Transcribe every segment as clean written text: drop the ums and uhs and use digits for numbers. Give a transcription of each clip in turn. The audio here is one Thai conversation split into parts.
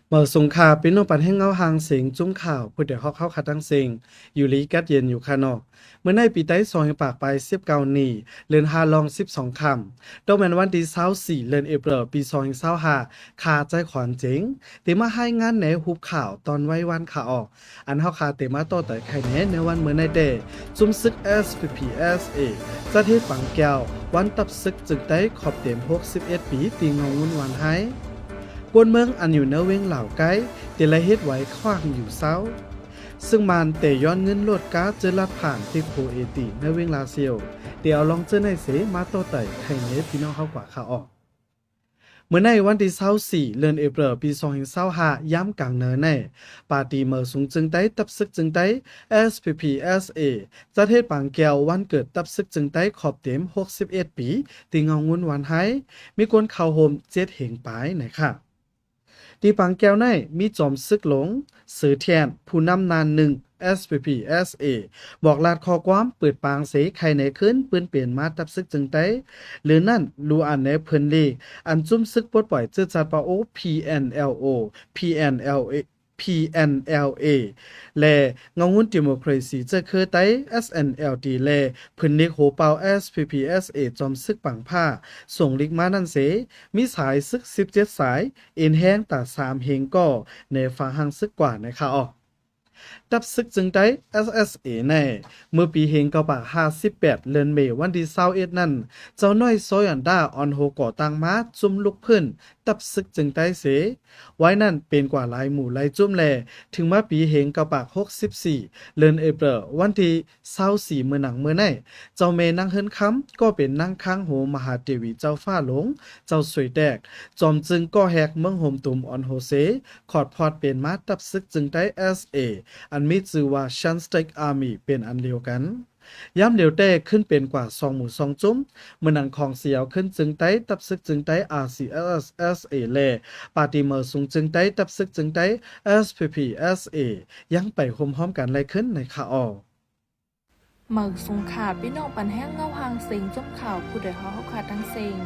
เมื่อสงขลาเป็นโนปันแห่งเงาหางเสียงจุ้มข่าวผู้เดียวเข้าคัดทั้งเสียงอยู่ลีกัดเย็นอยู่คานอกเมื่อในปีใต้ซอยปากไป19นี่เลือน5ลอง12คำต้องเป็นวันที่24เดือนเอพริลปี2025คาใจขวานเจ๋งเตมาให้งานแหนหุบข่าวตอนไว้วันขาออกอันเฮาคาเตมาโตแต่ไข่แหนในวันเมื่อในเดจุ้มซึก SPPSA จะเทศปังแก้ววันตับซึกจึงได้ขอบเต็ม61ปีตีงงวุ่นวันให้กวนเมืองอันอยู่เนเวงเหล่าไกเตละเฮ็ดไว้ขว้างอยู่เศร้าซึ่งมันเตย้อนเงินโลดก้าเจอลัดผ่านที่โคเอติเนเวงลาเซียวเตียวลองเจอในเสมาโตไต่ไข่เนพี่น้องเขากว่าขาออกเมื่อในวันที่24เดือนเอพริลปี2025ย้ำกลางเนินแน่ปาร์ตี้เมื่อสูงจึงได้ตับซึกจึงได้ SPPSA จะเทศปางแก้ววันเกิดตับซึกจึงได้ขอบเต็ม61ปีติงงุนวันให้มีคนเข้าโฮม7เหงปายนะครับ ตีปังแก้วในมีจอมซึกหลงสือเทียนผู้นำนานหนึ่ง SPPSA บอกลาดข้อความเปิดปางเสไข่ในขึ้นปืนเปลี่ยนมาตับซึกจึงไต้หรือนั่นรูอันในเพิ่นลีอันจุ้มซึกปลดปล่อยเจือจัดปาโอ PNLO PNLA PNLA และเงาหุ่นดิโมคราซีจะเคยไต้ SNLD และเพิ่นเล็กโหเปา SPPSA จอมซึกปังผ้าส่งลิกมานั่นเสมีสายซึก17สายเอ็นแห้งตา3เฮงก็ในฝั่งหังซึกกว่านะคะออกดับซึกจึงได้ SSA แน่เมื่อปีเฮง58เดือนเมษวันที่21นั่นเจ้าน้อยโซยันดาออนโฮก่อตั้งมาจุ่มลุกขึ้นดับซึกจึงได้เสไว้นั่นเป็นกว่าหลายหมู่หลายจุ่มแลถึงมาปีเฮง64เดือนเอพริลวันที่24มื้อหนังมื้อไหนเจ้าเมนั่งเฮิรนค้ำก็เป็นนั่งค้างโหมหาเทวีเจ้าฟ้าหลงเจ้าสวยแดกจอมจึงก็แหกเมืองโฮมตุมออนโฮเซขอดพอดเป็นมาดับซึกจึงได้ SA อันมีชื่อว่า Shanstake Army เป็นอันเดียวกันย้ำเดียวแต่ขึ้นเป็นกว่า2หมู่2จุ้มเมื่อนังของเสียวขึ้นจึงไต้ตับซึกจึงไต้ RCSSA เลปาร์ตี้เมอร์สูงจึงไต้ตับซึกจึงไต้ SPPSA ยังไปคมพร้อมกันไล่ขึ้นในข่าวออกหมึกสงขาพี่น้องปันแห้งเงาหางเสียงจมข่าวผู้ใดเขาขาดทั้งเสียง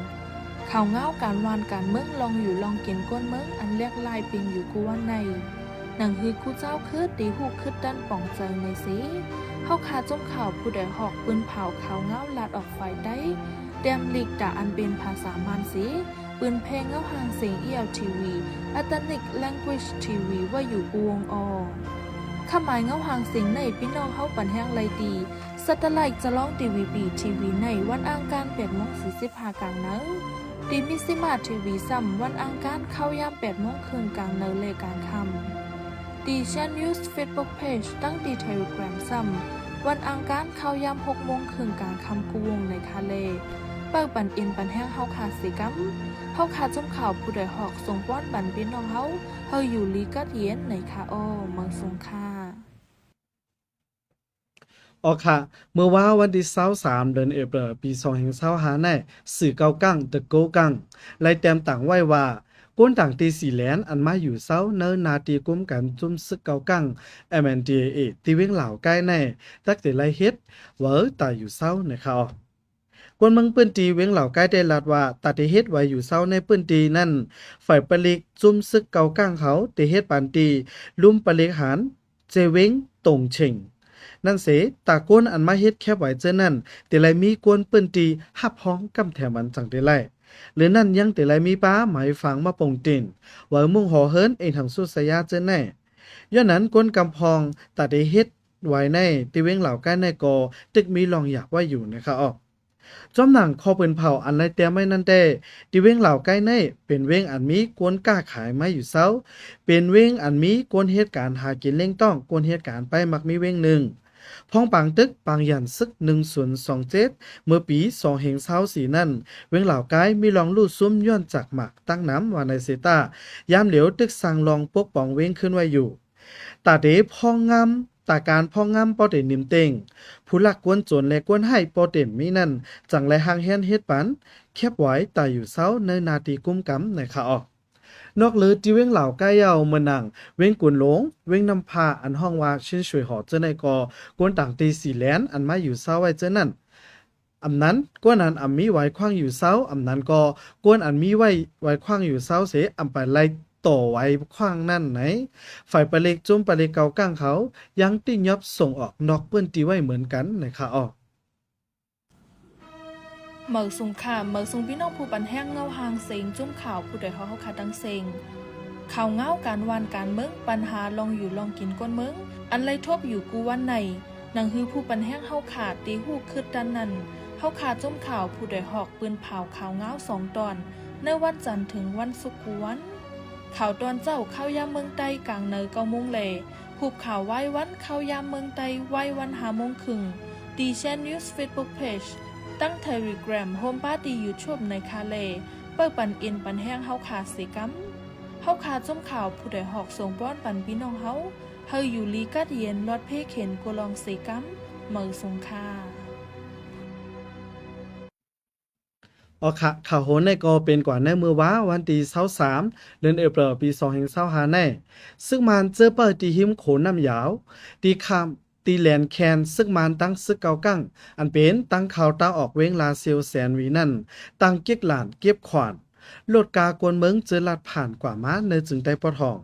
ข่าวเงาการวานการเมืองลองอยู่ลองเกินก้นเมืองอันเรียกลายเป็นอยู่กูวันในหนังฮือคู่เจ้าคืดตีหูคืดด้านป่องใจในสีเขาขาจมข่าวผู้ใดหอกปืนเผาข่าวเงาลาดออกไฟได้เตรียมหลีกด่าอันเป็นภาษามานสีปืนเพลงเงาหางเสียงELTV Ethnic Language TV ว่าอยู่กูวงอข้าหมายเงาหางเสียงในพี่น้องเข้าปันแห้งไรดีสัตไลท์จะร้องทีวีในวันอังคาร8:45กลางเนื้อดีมิซิมาทีวีซ้ำวันอังคารเข้ายาม8:00นกลางเนื้อเลยกลางค่ำดีชันยูสเฟซบุ๊กเพจตั้งดีเทเลแกรมซ้ำวันอังคารเข้ายาม6:00นกลางค่ำกูวงในคาเลเปิดปันอินปันแห้งเฮาขาดสิกัมเฮาขาดจมข่าวผู้ใดหอกส่งป้อนบันพี่น้องเฮาอยู่ลีกัดเย็นในคาโอเมืองสงขลาออกค่ะเมื่อว่าวันที่23เดือนเอพริลปี2025ในสื่อเกากั้ง The Go กั้งไล่แต้มต่างไว้ว่าก้นต่างตี4แลนอันมาอยู่เซาเนินนาตีกุมกันจุ่มซึกเกากั้ง MNDAA ตีเว้งเหล่าใกล้แน่ตักแต่ไล่เฮ็ดเวอตายอยู่เซานะคะกวนเมืองปื้นตีเว้งเหล่าใกล้ได้ลาดว่าตัดที่เฮ็ดไว้อยู่เซาในปื้นตีนั่นฝ่ายปลิกจุ่มซึกเกากั้งเขาแต่เฮ็ดปานตีลุ่มปลิกหารเจเว้งตงเชิงนั่นเสตากวนอันมาเฮ็ดแคบไว้เจอนั่นแต่ไลมีกวนปื้นตีหับพ้องกำแถมันจังได้ไลหรือนั่นยังแต่ไลมีป้าหมายฝังมาปงตินว่ามุ่งหอเฮิรนเองทางสุสยาเจอแน่ย้อนนั้นกวนกำพองตัดได้เฮ็ดไว้ในติเว้งเหล่าใกล้ในกอตึกมีลองอยากว่าอยู่นะคะออกจอมหนังคอปืนเผาอันไรแต่ไม่นั่นแต่ติเว้งเหล่าใกล้ในเป็นเว้งอันมีกวนกล้าขายไม้อยู่เซาเป็นเว้งอันมีกวนเหตุการณ์หากินเล่งต้องกวนเหตุการณ์ไปมักมีเว้งหนึ่งพ้องปางตึกปางยันซึก1027เมื่อปี2024นั่นเว้งเหล่าใกล้มีลองลู่ซุ้มย้อนจากหมักตั้งน้ำวาในเซตายามเหลียวตึกสั่งลองปกป้องเว้งขึ้นไว้อยู่ตาเดพ้องงามตาการพ่องงามปอเต็นิมเต็งผู้หลักกวนโจรและกวนให้ปอเต็มมีนั่นจังไรหางแฮนเฮ็ดปันแคบไว้ตาอยู่เซาในนาทีกุมกำในขาออกนอกเลยที่เว้งเหล่าใกล้เยาเมือนังเว้งกุนหลงเว้งนำพาอันห้องว่าชินช่วยหอเจอในกอกวนต่างตี4แลนอันมาอยู่เซาไว้เจอนั่นอำนั้นกวนอันมีไว้ขว้างอยู่เซาอำนั้นก็กวนอันมีไว้ขว้างอยู่เซาเสอำไปไล่ ต่อไว้ขว้างนั่นไหนฝ่ายปะเล็กจุ้มปะเล็กเกาก้างเขายังติยอบส่งออกนอกเปิ้นตีไว้เหมือนกันนะคะออก เหมิงสุงค่ะเหมิงสุงพี่น้องผู้ปันแห้งเงาหางเสียงจุ้มข่าวผู้ใดเขาขาดังเสียงข่าวเงาการวานการเมืองปัญหาลองอยู่ลองกินก้นเมืองอันไรทบอยู่กูวันไหนหนังฮือผู้ปันแห้งเฮาขาดตีหูคืดดันนั้นเฮาขาดจุ้มข่าวผู้ใดหอกปืนเผาข่าวเงา2 ตอนในวันจันทร์ถึงวันศุกร์กูวันข่าวตอนเจ้าเข้ายามเมืองใต้กลางเนย9 โมงเลยผูบข่าวไว้วันเข้ายามเมืองใต้ไว้วัน5 โมงครึ่งดีแชนนิวส์เฟซบุ๊กเพจตั้ง Telegram โฮมป้าดียูทูบในคาเลเปิดปันอินปันแห้งเฮาขาดเสกัมเฮาขาดจุ้มข่าวผู้ใดหอกส่งป้อนปันพี่น้องเฮาอยู่ลีกัดเย็นรอดเพเข็นกูลองเสกัมเมือสงค่าออค่ะข่าวโหนในก็เป็นกว่าในมือว้าวันที่23เดือนเอพริลปี2025แน่ซึ่งมันเจอเปิดที่หิมโขนน้ำยาวที่คำตีแลนแคนซึ่งมันตั้งซึกเกากั้งอันเป็นตั้งข่าวตาออกเว้งลาเซียวแสนวีนั่นตั้งเก็กหลานเก็บขวานโลดกากวนเมืองเจอลัดผ่านกว่ามาในจึงได้ปอทอง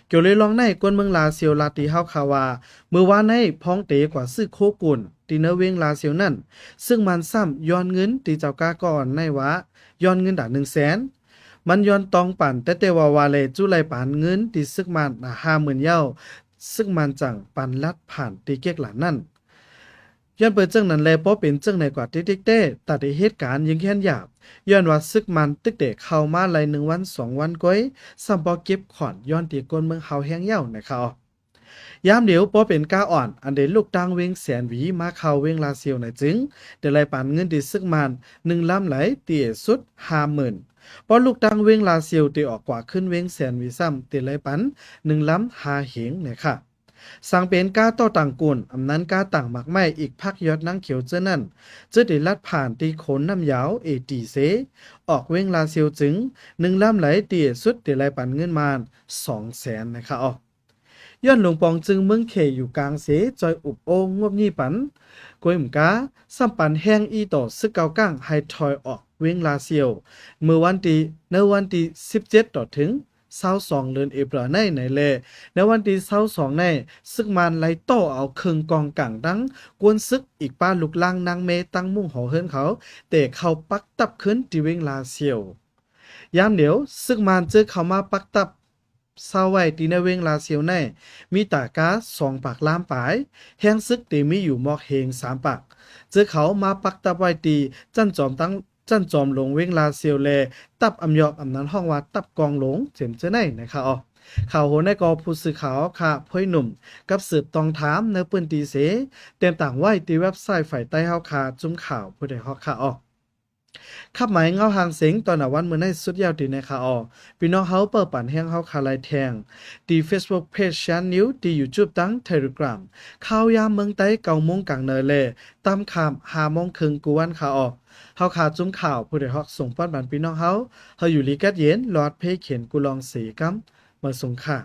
เกี่ยวเลยลองในกวนเมืองลาเซียวลาตีเฮาคาวามือวานในพ้องเตกว่าซื้อโคกุนตีเนเวงลาเซียวนั่นซึ่งมันซ้ำย้อนเงินตีเจ้ากาก่อนในวะย้อนเงินด่า100,000มันย้อนตองปั่นแต่วาเลจุไลปานเงินตีซึกมัน50,000เย้าซึ่งมันจังปันลัดผ่านตีเก็กหลานนั่นย้อนเปิดจังนั้นแลเพราะเป็นจังในกว่าติ๊กเต้ตัดเหตุการณ์ยิงแค้นหยาบย้อนว่าซึกมันตึกเตะเข้ามาไล1 วัน 2 วันก้อยซ้ำบ่เก็บขอนย้อนตีก้นเมืองเฮาแห้งเย้านะครับยามเดียวพอเป็นก้าอ่อนอันเดลูกตังเวงแสนหวีมาเข้าเวงลาเซียวในจึงเดลัยปานเงินที่ซึกมัน1 ลำไหลเตี่ยสุด 50,000พอลูกตังเวงลาเซียวตีออกกว่าขึ้นเวงแสนหวีซ้ำเดลัยปัน1 ลำ5เหงนะคะสั่งเป็นก้าต่อต่างกุนอำนั้นก้าต่างหมักไม้อีกพักยอดนังเขียวเจ้านั่นเจอได้ลัดผ่านตีโขนน้ำยาวเอตีเซออกเวงลาเซียวจึง1 ลำไหลเตี่ยสุดเดลัยปันเงินมา200,000นะคะออกย้อนหลวงปองจึงเมืองเขอยู่กลางเสจอยอุบโองวบยี่ปันกวยหมกาสัมปันแห้งอีต่อซึกเกาก้างไฮทอยออกเวงลาเซียวเมื่อวันที่17ต่อถึง22เดือนเอพริลในแลในวันที่22ในซึกมันไล่โต้เอาเครื่องกองกังดังกวนซึกอีกป้าลูกล่างนางเมตั้งมุ่งหอเฮิรนเขาแต่เข้าปักตับขึ้นที่เวงลาเซียวยามเดียวซึกมันเจอเข้ามาปักตับเศร้าไว้ตีในเวงลาเซียวในมีตากา2 ปากล้ามปลายแห้งซึกตีมีอยู่มอกเฮง3 ปากเจอเขามาปักตับไว้ตีจันจอมลงเวงลาเซียวแลตับอำยอกอำนั้นห้องว่าตับกองหลงเจ็มเจอในนะคะอ๋อข่าวโหในกอผู้สื่อข่าวค่ะพ่อยหนุ่มกับสืบตองถามในปืนตีเสเต็มต่างไว้ตีเว็บไซต์ฝ่ายใต้เฮาค่ะจุ้มข่าวผู้ใดฮอกค่ะอ๋อขับหมายเงาหางเสียงตอนวันมื้อในสุดยาวตีในค่ะอ๋อพี่น้องเฮาเปิดปั่นแห้งเฮาคาไลแทงตี Facebook Page ชั้นนิวตี YouTube ตั้ง Telegram ข่าวยามเมืองใต้9 โมงกลางเนยเลตามคำ5 โมงครึ่งกวนค่ะอ๋อเฮาขาจุ้มข่าวผู้ใดฮอกส่งป้อนบันพี่น้องเฮาอยู่ลีกัดเย็นลอดเพเขียนกุลองสีกัมมาส่งค่ะ